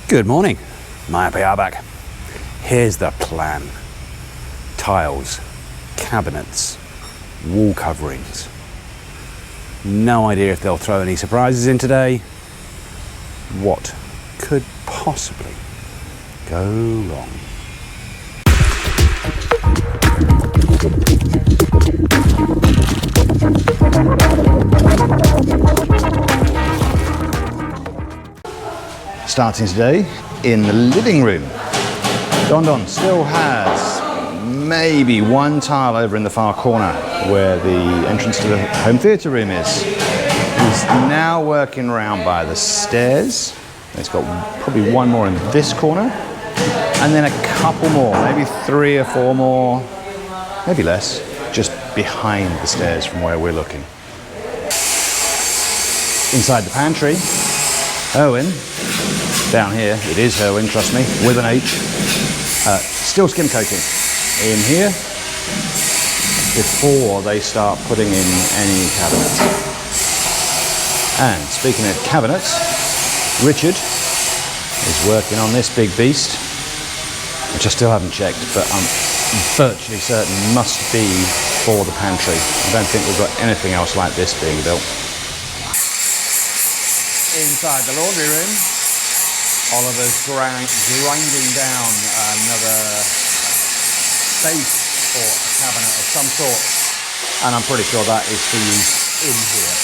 Good morning, my happy hour back. Here's the plan. Tiles, cabinets, wall coverings. No idea if they'll throw any surprises in today. What could possibly go wrong? Starting today in the living room. Don still has maybe one tile over in the far corner where the entrance to the home theatre room is. He's now working around by the stairs. He's got probably one more in this corner, and then a couple more, maybe 3 or 4 more, maybe less, just behind the stairs from where we're looking. Inside the pantry, Owen. Down here, it is Herwin, trust me, with an H. Still skim coating in here before they start putting in any cabinets. And speaking of cabinets, Richard is working on this big beast, which I still haven't checked, but I'm virtually certain must be for the pantry. I don't think we've got anything else like this being built. Inside the laundry room, Oliver's grinding down another space for a cabinet of some sort, and I'm pretty sure that is for use in here.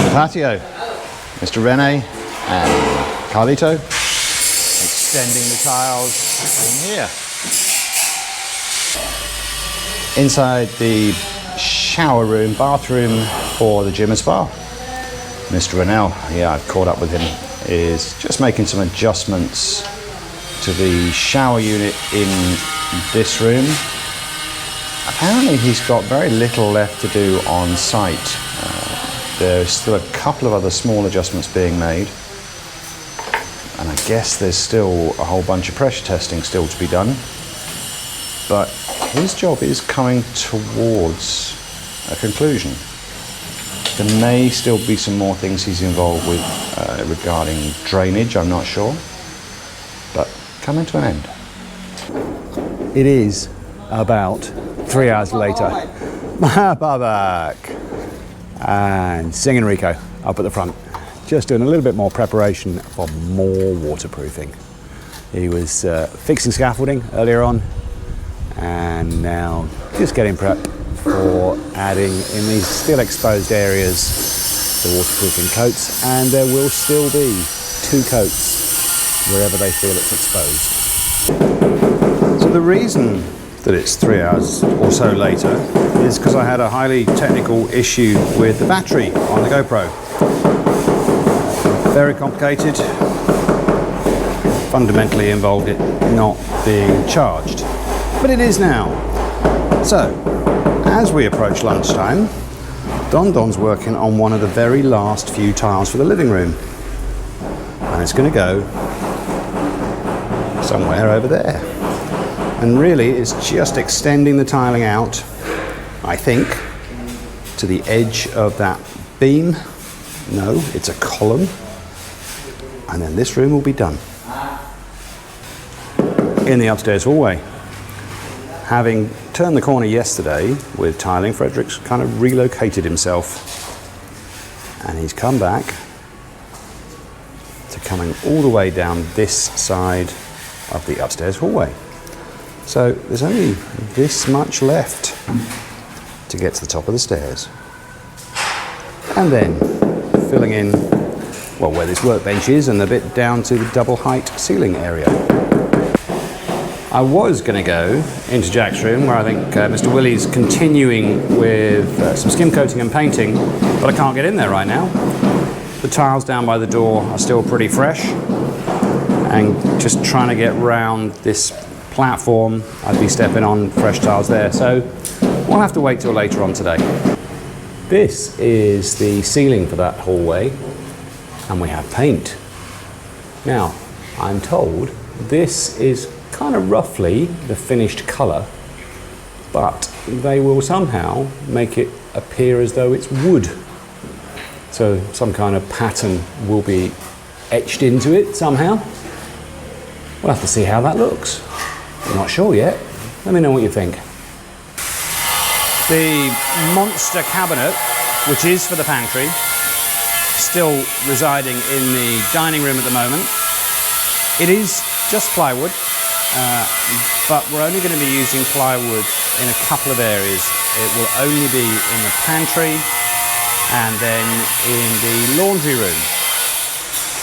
The patio, Mr. Rene and Carlito extending the tiles in here. Inside the shower room, bathroom for the gym and spa, Mr. Rennell, yeah, I've caught up with him, is just making some adjustments to the shower unit in this room. Apparently he's got very little left to do on site. There's still a couple of other small adjustments being made, and I guess there's still a whole bunch of pressure testing still to be done, but his job is coming towards a conclusion. There may still be some more things he's involved with regarding drainage, I'm not sure, but coming to an end. It is about 3 hours later. Back. And singing Rico up at the front, just doing a little bit more preparation for more waterproofing. He was fixing scaffolding earlier on, and now just getting prepped for adding in these still exposed areas the waterproofing coats, and there will still be 2 coats wherever they feel it's exposed. So the reason that it's 3 hours or so later is because I had a highly technical issue with the battery on the GoPro. Very complicated, fundamentally involved it not being charged, but it is now. So as we approach lunchtime, Don's working on one of the very last few tiles for the living room, and it's going to go somewhere over there. And really it's just extending the tiling out, I think, to the edge of that beam. No, it's a column, and then this room will be done. In the upstairs hallway, having turned the corner yesterday with tiling, Frederick's kind of relocated himself, and he's come back to coming all the way down this side of the upstairs hallway. So there's only this much left to get to the top of the stairs. And then filling in, well, where this workbench is and a bit down to the double height ceiling area. I was going to go into Jack's room where I think Mr. Willie's continuing with some skim coating and painting, but I can't get in there right now. The tiles down by the door are still pretty fresh, and just trying to get round this platform, I'd be stepping on fresh tiles there, so we'll have to wait till later on today. This is the ceiling for that hallway, and we have paint. Now, I'm told this is kind of roughly the finished colour, but they will somehow make it appear as though it's wood. So some kind of pattern will be etched into it somehow. We'll have to see how that looks. I'm not sure yet. Let me know what you think. The monster cabinet, which is for the pantry, still residing in the dining room at the moment. It is just plywood, but we're only going to be using plywood in a couple of areas. It will only be in the pantry and then in the laundry room.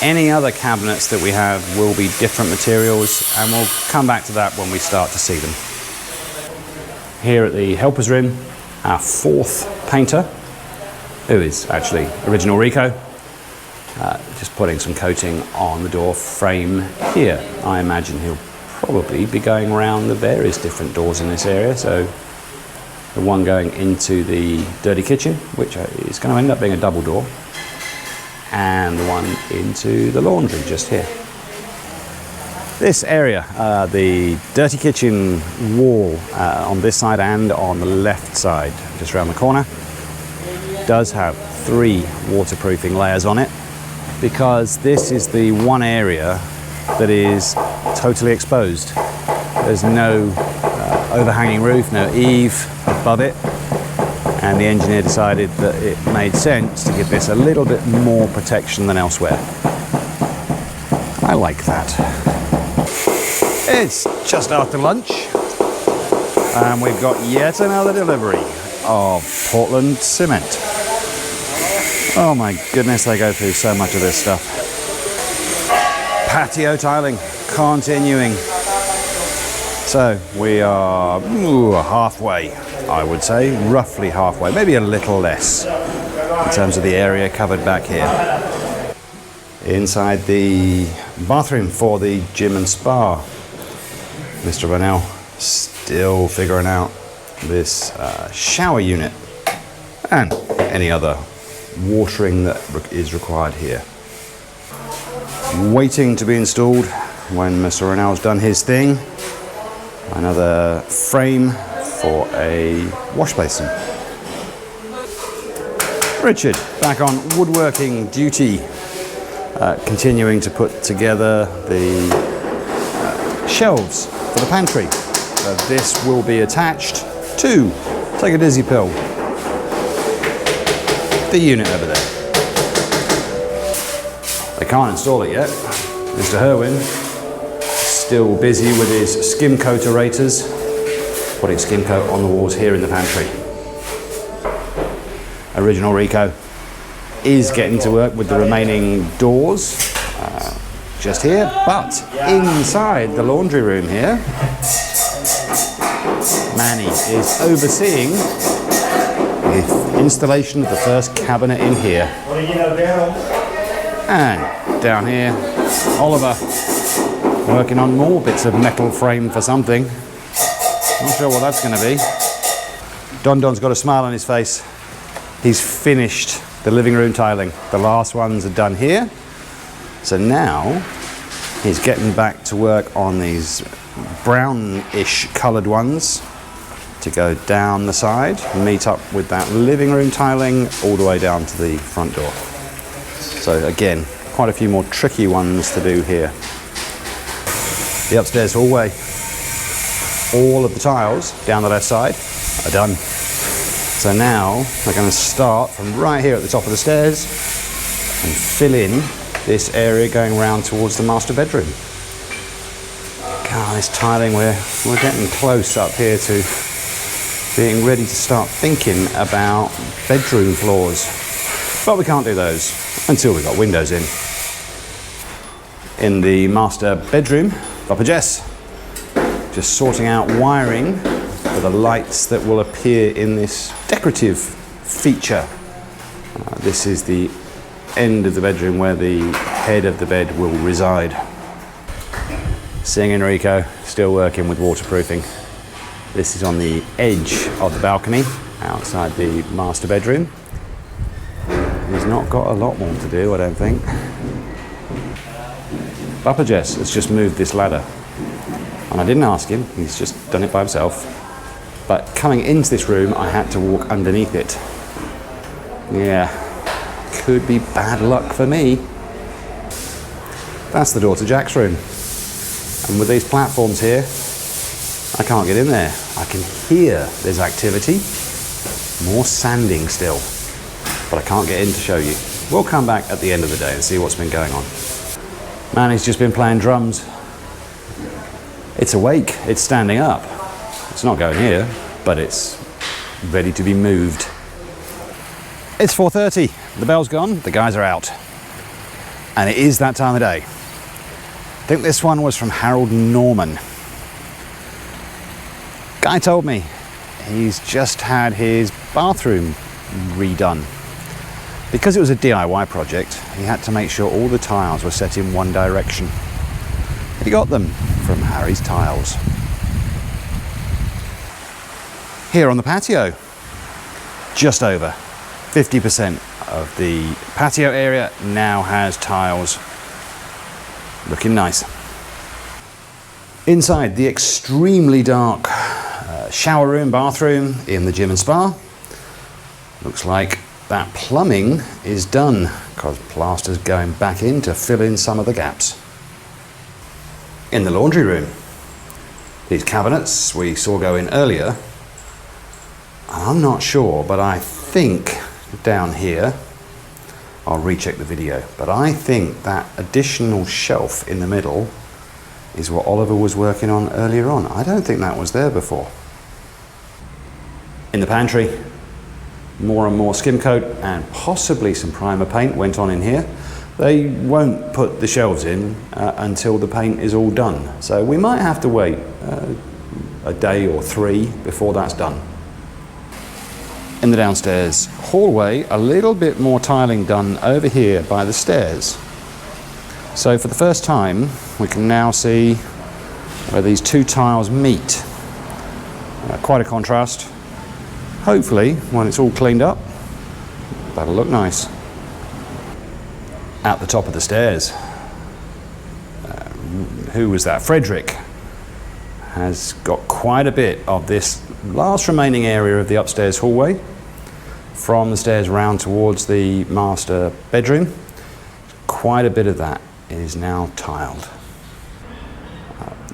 Any other cabinets that we have will be different materials, and we'll come back to that when we start to see them. Here at the helper's room, our fourth painter, who is actually original Rico, just putting some coating on the door frame here. I imagine he'll probably be going around the various different doors in this area. So the one going into the dirty kitchen, which is going to end up being a double door, and the one into the laundry just here. This area, the dirty kitchen wall on this side and on the left side, just around the corner, does have 3 waterproofing layers on it, because this is the one area that is totally exposed. There's no overhanging roof, no eave above it, and the engineer decided that it made sense to give this a little bit more protection than elsewhere. I like that. It's just after lunch, and we've got yet another delivery of Portland cement. Oh my goodness, they go through so much of this stuff. Patio tiling, continuing. So we are halfway, I would say, roughly halfway, maybe a little less in terms of the area covered back here. Inside the bathroom for the gym and spa, Mr. Rennell still figuring out this shower unit and any other watering that is required here. Waiting to be installed when Mr. Rennell's done his thing. Another frame for a wash basin. Richard back on woodworking duty, continuing to put together the shelves for the pantry. So this will be attached to, take a dizzy pill, the unit over there. They can't install it yet. Mr. Herwin still busy with his skim coat aerators, putting skim coat on the walls here in the pantry. Original Rico is getting to work with the remaining doors just here, but inside the laundry room here, Manny is overseeing the installation of the first cabinet in here. And down here, Oliver working on more bits of metal frame for something. Not sure what that's going to be. Don's got a smile on his face. He's finished the living room tiling. The last ones are done here. So now he's getting back to work on these brownish coloured ones to go down the side, meet up with that living room tiling all the way down to the front door. So again, quite a few more tricky ones to do here. The upstairs hallway, all of the tiles down the left side are done. So now we're going to start from right here at the top of the stairs and fill in this area going around towards the master bedroom. God, this tiling, we're getting close up here to being ready to start thinking about bedroom floors. But we can't do those until we've got windows in. In the master bedroom, Papa Jess just sorting out wiring for the lights that will appear in this decorative feature. This is the end of the bedroom where the head of the bed will reside. Seeing Enrico still working with waterproofing. This is on the edge of the balcony outside the master bedroom. He's not got a lot more to do, I don't think. Papa Jess has just moved this ladder, and I didn't ask him, he's just done it by himself. But coming into this room, I had to walk underneath it. Yeah, could be bad luck for me. That's the door to Jack's room. And with these platforms here, I can't get in there. I can hear there's activity, more sanding still, but I can't get in to show you. We'll come back at the end of the day and see what's been going on. Man, he's just been playing drums. It's awake, it's standing up. It's not going here, but it's ready to be moved. It's 4:30, the bell's gone, the guys are out. And it is that time of day. I think this one was from Harold Norman. Guy told me he's just had his bathroom redone. Because it was a DIY project, he had to make sure all the tiles were set in one direction. He got them from Harry's Tiles. Here on the patio, just over 50% of the patio area now has tiles. Looking nice. Inside the extremely dark shower room, bathroom in the gym and spa, looks like that plumbing is done because plaster's going back in to fill in some of the gaps. In the laundry room, these cabinets we saw go in earlier, I'm not sure, but I think down here, I'll recheck the video, but I think that additional shelf in the middle is what Oliver was working on earlier on. I don't think that was there before. In the pantry, more and more skim coat and possibly some primer paint went on in here. They won't put the shelves in until the paint is all done. So we might have to wait a day or 3 before that's done. In the downstairs hallway, a little bit more tiling done over here by the stairs. So for the first time, we can now see where these two tiles meet. Quite a contrast. Hopefully, when it's all cleaned up, that'll look nice. At the top of the stairs, who was that? Frederick has got quite a bit of this last remaining area of the upstairs hallway from the stairs round towards the master bedroom. Quite a bit of that is now tiled.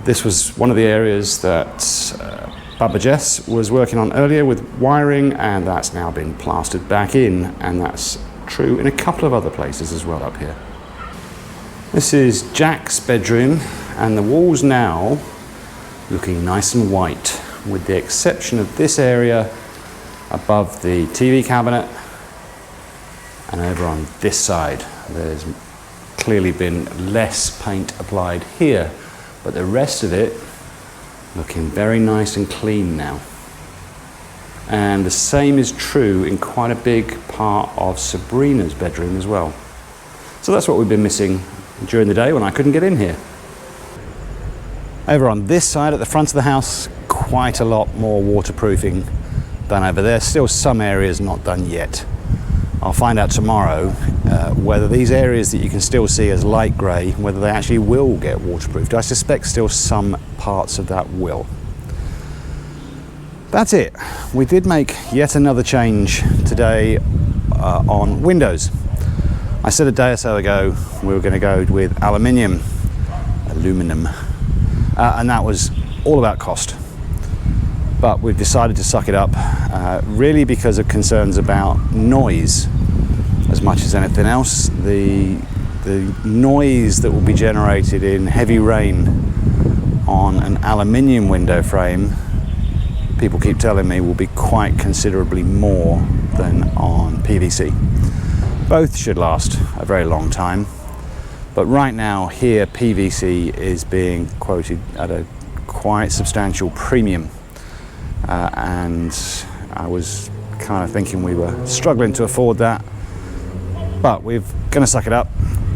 This was one of the areas that Bubba Jess was working on earlier with wiring, and that's now been plastered back in, and that's true in a couple of other places as well up here. This is Jack's bedroom, and the walls now looking nice and white, with the exception of this area above the TV cabinet, and over on this side there's clearly been less paint applied here, but the rest of it looking very nice and clean now. And the same is true in quite a big part of Sabrina's bedroom as well. So that's what we've been missing during the day when I couldn't get in here. Over on this side at the front of the house, quite a lot more waterproofing done over there. Still some areas not done yet. I'll find out tomorrow whether these areas that you can still see as light grey, whether they actually will get waterproofed. I suspect still some parts of that will. That's it. We did make yet another change today on windows. I said a day or so ago we were going to go with aluminum, and that was all about cost. But we've decided to suck it up, really because of concerns about noise as much as anything else. The noise that will be generated in heavy rain on an aluminium window frame, people keep telling me, will be quite considerably more than on PVC. Both should last a very long time, but right now here PVC is being quoted at a quite substantial premium, and I was kind of thinking we were struggling to afford that, but we're going to suck it up.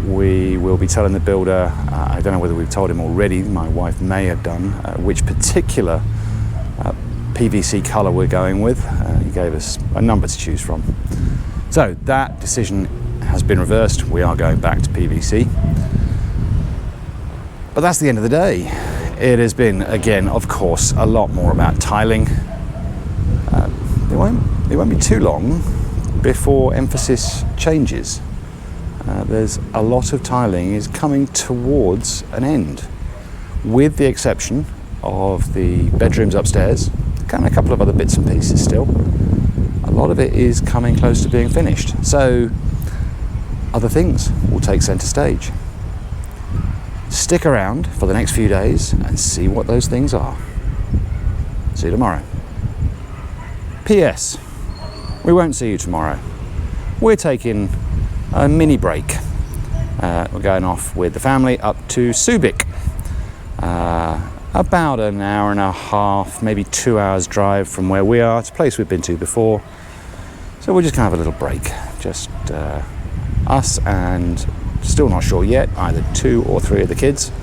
We will be telling the builder, I don't know whether we've told him already, my wife may have done, which particular PVC colour we're going with. He gave us a number to choose from. So that decision has been reversed. We are going back to PVC. But that's the end of the day. It has been, again, of course, a lot more about tiling. It won't be too long before emphasis changes. there's a lot of tiling is coming towards an end, with the exception of the bedrooms upstairs, and a couple of other bits and pieces still. A lot of it is coming close to being finished, so other things will take centre stage. Stick around for the next few days and see what those things are. See you tomorrow. P.S. We won't see you tomorrow. We're taking a mini break. We're going off with the family up to Subic. About an hour and a half, maybe 2 hours drive from where we are. It's a place we've been to before. So we're just going to have a little break. Just us and, still not sure yet, either 2 or 3 of the kids.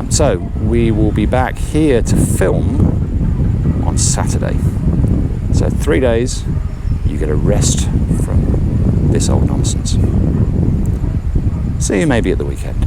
So we will be back here to film on Saturday. So 3 days, you get a rest from this old nonsense. See you maybe at the weekend.